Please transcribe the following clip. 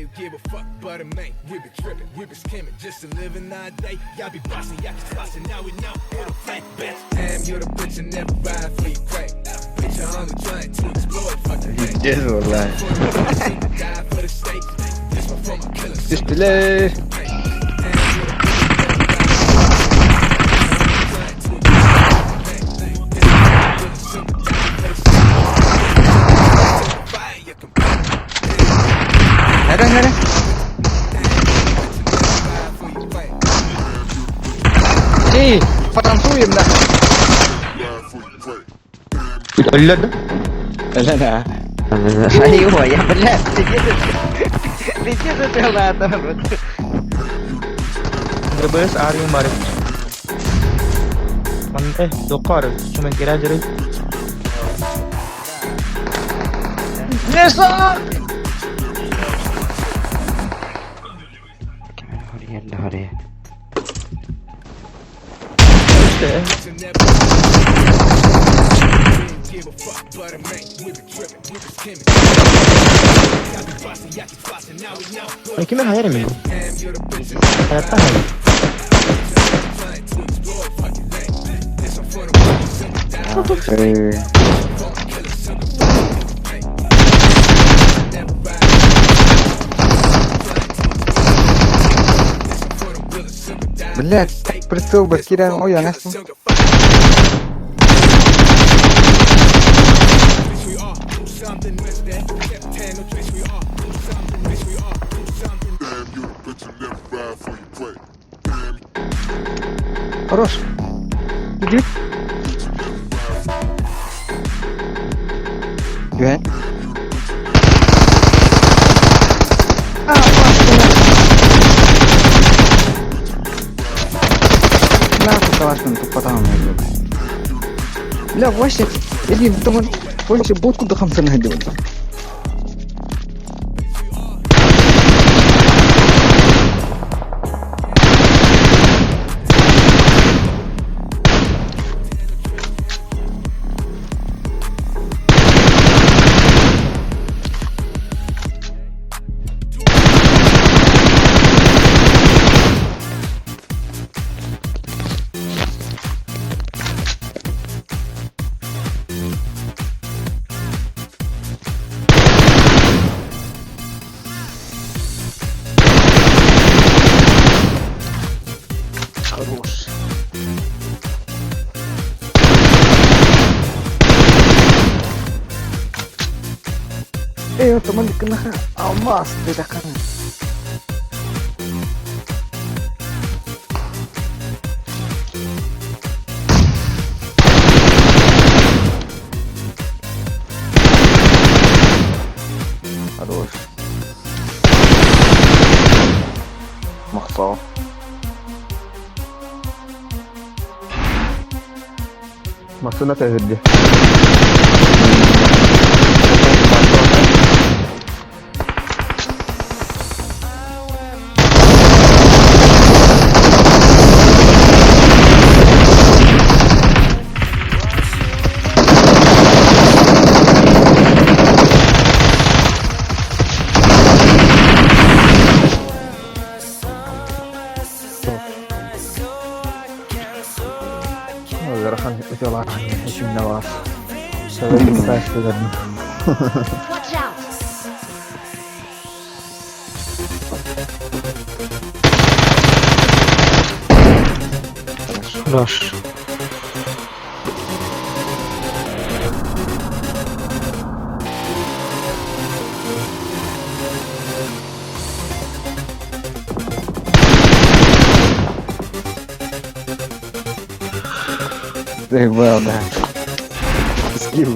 ain't give a fuck but a man. We be tripping, we be skimming, just to living our day. Y'all be bossing, y'all be bossing, now we know it'll fight bitch. Damn, you're the bitch and never ride for your crack. Bitch, you're hungry trying to explore fucking thing. Yes, والله. Die for the state. This one for my killers. تستلي. هذا ايه فرنسوي ابن ولا ده لا لا ايوه يا بلاد ليجيت يا بلاد بس آریو ماره من دکار cuma kira aja deh نيسا يلا هوري Give a fuck but a man. We be tripping, we be skimming. Y'all be bossing, y'all be bossing, now we know. ini kime hayır mıyım? Damn, you're the bitch and Hayatta hayır. trying to explore fucking thing. This one for the ones who die. بلاد برتو بكيرا اويا ناسو хорош иди Юэн нахуй калашкин тупатам бля вообще иди думаю вообще будку до конца найдём хорош. Teman dikena almas bedakan. Aduh. Maksa. Maksudnya kayak dia. Gerakan itu olahraga musim nawas. Saya bisa sudah. Watch out! Rush. Very well done. Skill.